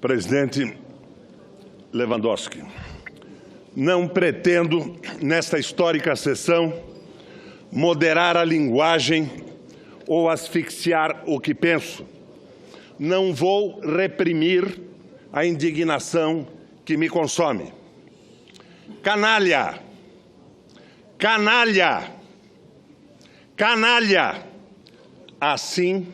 Presidente Lewandowski, não pretendo, nesta histórica sessão, moderar a linguagem ou asfixiar o que penso. Não vou reprimir a indignação que me consome. Canalha! Canalha! Canalha! Assim,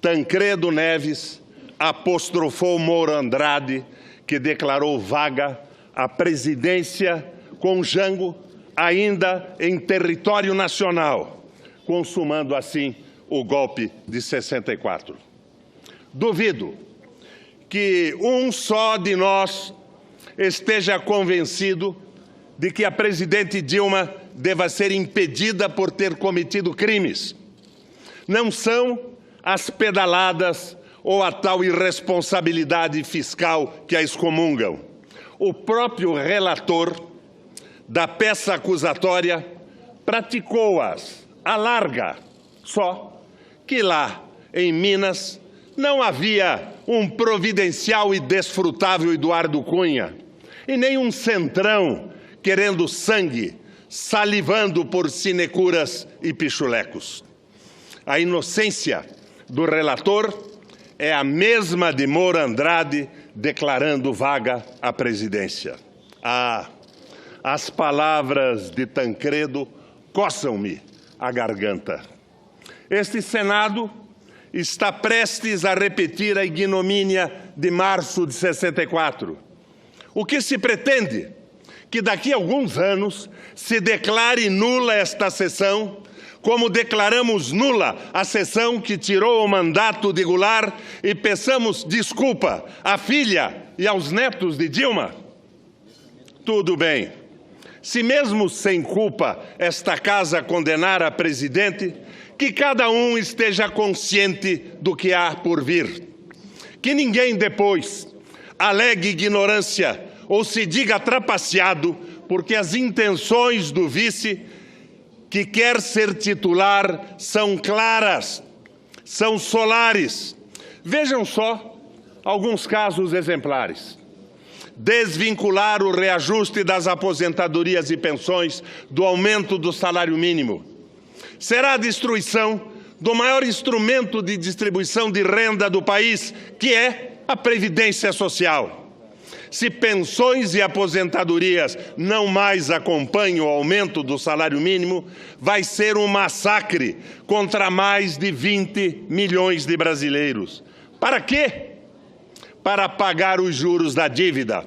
Tancredo Neves apostrofou Moura Andrade, que declarou vaga a presidência com Jango ainda em território nacional, consumando assim o golpe de 64. Duvido que um só de nós esteja convencido de que a presidente Dilma deva ser impedida por ter cometido crimes. Não são as pedaladas ou a tal irresponsabilidade fiscal que a excomungam. O próprio relator da peça acusatória praticou-as à larga, só que lá, em Minas, não havia um providencial e desfrutável Eduardo Cunha, e nem um centrão querendo sangue, salivando por sinecuras e pichulecos. A inocência do relator é a mesma de Moura Andrade declarando vaga à presidência. As palavras de Tancredo coçam-me a garganta. Este Senado está prestes a repetir a ignomínia de março de 64. O que se pretende? Que daqui a alguns anos se declare nula esta sessão, como declaramos nula a sessão que tirou o mandato de Goulart, e peçamos desculpa à filha e aos netos de Dilma? Tudo bem. Se mesmo sem culpa esta casa condenar a presidente, que cada um esteja consciente do que há por vir. Que ninguém depois alegue ignorância ou se diga trapaceado, porque as intenções do vice, que quer ser titular, são claras, são solares. Vejam só alguns casos exemplares. Desvincular o reajuste das aposentadorias e pensões do aumento do salário mínimo. Será a destruição do maior instrumento de distribuição de renda do país, que é a Previdência Social. Se pensões e aposentadorias não mais acompanham o aumento do salário mínimo, vai ser um massacre contra mais de 20 milhões de brasileiros. Para quê? Para pagar os juros da dívida.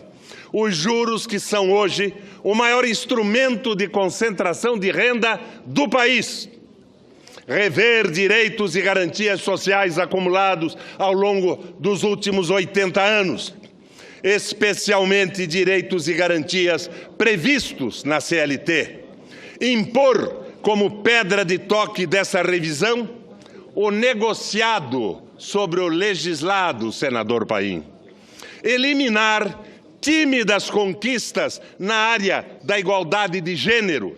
Os juros que são hoje o maior instrumento de concentração de renda do país. Rever direitos e garantias sociais acumulados ao longo dos últimos 80 anos. Especialmente direitos e garantias previstos na CLT. Impor como pedra de toque dessa revisão o negociado sobre o legislado, senador Paim. Eliminar tímidas conquistas na área da igualdade de gênero.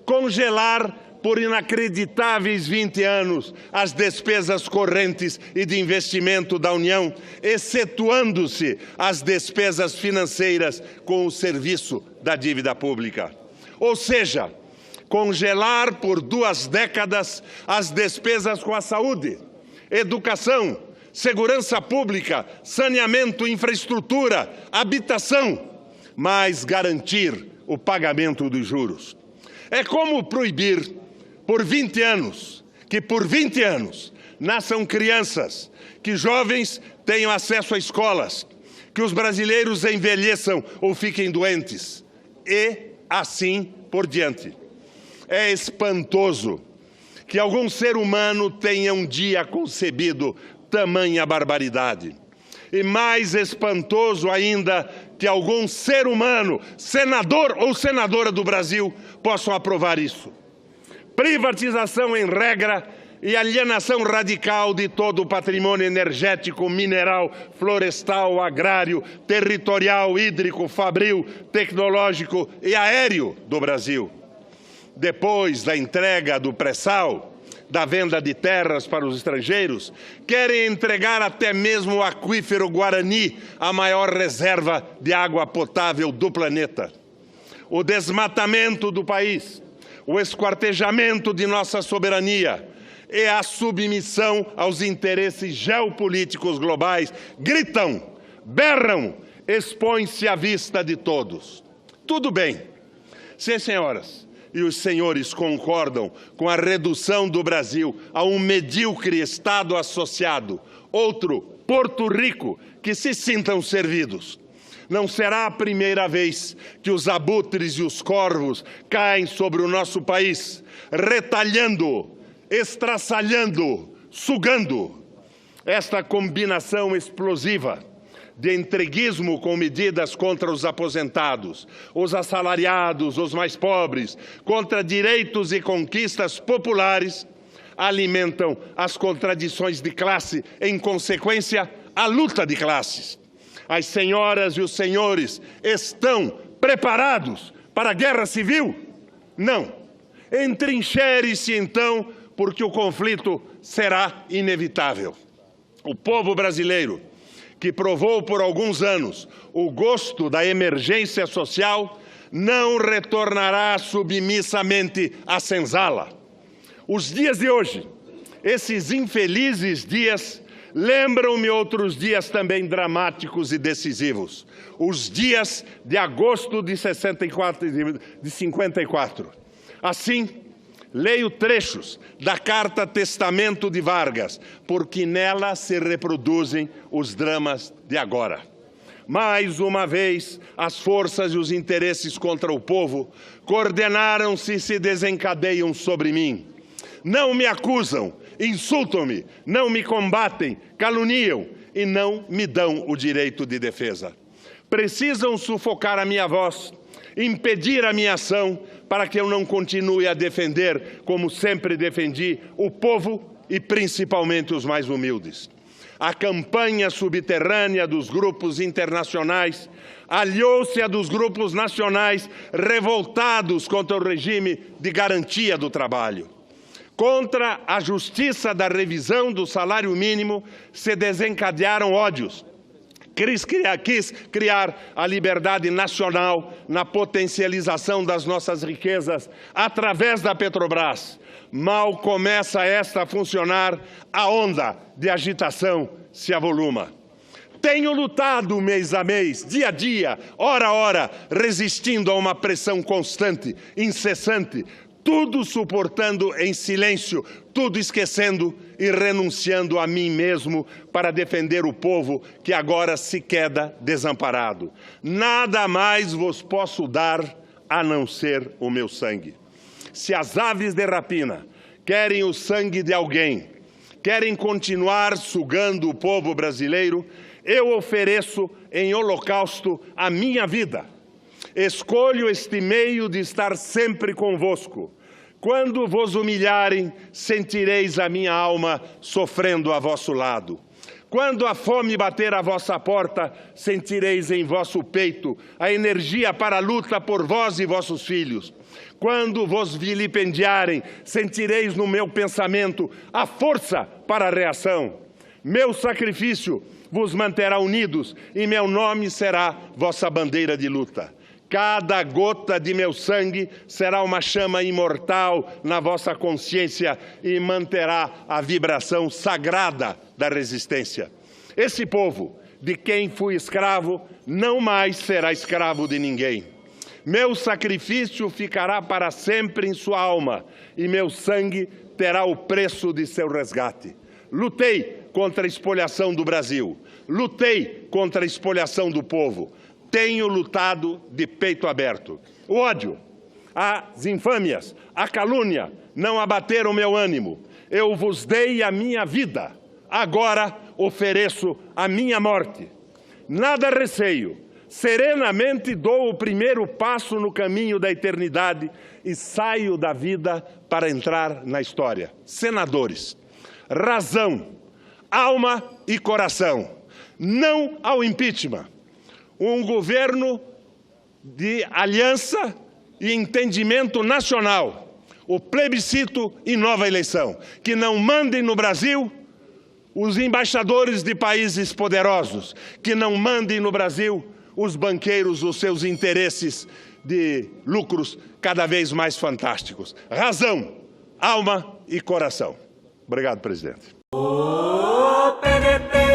Congelar por inacreditáveis 20 anos as despesas correntes e de investimento da União, excetuando-se as despesas financeiras com o serviço da dívida pública. Ou seja, congelar por 2 décadas as despesas com a saúde, educação, segurança pública, saneamento, infraestrutura, habitação, mas garantir o pagamento dos juros. É como proibir por 20 anos, que por 20 anos nasçam crianças, que jovens tenham acesso a escolas, que os brasileiros envelheçam ou fiquem doentes, e assim por diante. É espantoso que algum ser humano tenha um dia concebido tamanha barbaridade. E mais espantoso ainda que algum ser humano, senador ou senadora do Brasil, possam aprovar isso. Privatização em regra e alienação radical de todo o patrimônio energético, mineral, florestal, agrário, territorial, hídrico, fabril, tecnológico e aéreo do Brasil. Depois da entrega do pré-sal, da venda de terras para os estrangeiros, querem entregar até mesmo o aquífero Guarani, a maior reserva de água potável do planeta. O desmatamento do país, o esquartejamento de nossa soberania e a submissão aos interesses geopolíticos globais gritam, berram, expõem-se à vista de todos. Tudo bem, se as senhoras e os senhores concordam com a redução do Brasil a um medíocre Estado associado, outro, Porto Rico, que se sintam servidos. Não será a primeira vez que os abutres e os corvos caem sobre o nosso país, retalhando, estraçalhando, sugando. Esta combinação explosiva de entreguismo com medidas contra os aposentados, os assalariados, os mais pobres, contra direitos e conquistas populares, alimentam as contradições de classe, em consequência, a luta de classes. As senhoras e os senhores estão preparados para a guerra civil? Não. Entrincheire-se, então, porque o conflito será inevitável. O povo brasileiro, que provou por alguns anos o gosto da emergência social, não retornará submissamente à senzala. Os dias de hoje, esses infelizes dias, lembram-me outros dias também dramáticos e decisivos. Os dias de agosto de 54. Assim, leio trechos da Carta Testamento de Vargas, porque nela se reproduzem os dramas de agora. Mais uma vez, as forças e os interesses contra o povo coordenaram-se e se desencadeiam sobre mim. Não me acusam, insultam-me, não me combatem, caluniam e não me dão o direito de defesa. Precisam sufocar a minha voz, impedir a minha ação, para que eu não continue a defender, como sempre defendi, o povo e principalmente os mais humildes. A campanha subterrânea dos grupos internacionais aliou-se à dos grupos nacionais revoltados contra o regime de garantia do trabalho. Contra a justiça da revisão do salário mínimo se desencadearam ódios. Quis criar a liberdade nacional na potencialização das nossas riquezas através da Petrobras. Mal começa esta a funcionar, a onda de agitação se avoluma. Tenho lutado mês a mês, dia a dia, hora a hora, resistindo a uma pressão constante, incessante, tudo suportando em silêncio, tudo esquecendo e renunciando a mim mesmo para defender o povo que agora se queda desamparado. Nada mais vos posso dar a não ser o meu sangue. Se as aves de rapina querem o sangue de alguém, querem continuar sugando o povo brasileiro, eu ofereço em holocausto a minha vida. Escolho este meio de estar sempre convosco. Quando vos humilharem, sentireis a minha alma sofrendo a vosso lado. Quando a fome bater à vossa porta, sentireis em vosso peito a energia para a luta por vós e vossos filhos. Quando vos vilipendiarem, sentireis no meu pensamento a força para a reação. Meu sacrifício vos manterá unidos e meu nome será vossa bandeira de luta. Cada gota de meu sangue será uma chama imortal na vossa consciência e manterá a vibração sagrada da resistência. Esse povo, de quem fui escravo, não mais será escravo de ninguém. Meu sacrifício ficará para sempre em sua alma e meu sangue terá o preço de seu resgate. Lutei contra a espoliação do Brasil. Lutei contra a espoliação do povo. Tenho lutado de peito aberto. O ódio, as infâmias, a calúnia não abateram meu ânimo. Eu vos dei a minha vida. Agora ofereço a minha morte. Nada receio. Serenamente dou o primeiro passo no caminho da eternidade e saio da vida para entrar na história. Senadores, razão, alma e coração. Não ao impeachment. Um governo de aliança e entendimento nacional. o plebiscito e nova eleição. Que não mandem no Brasil os embaixadores de países poderosos. Que não mandem no Brasil os banqueiros, os seus interesses de lucros cada vez mais fantásticos. Razão, alma e coração. Obrigado, presidente. O PDT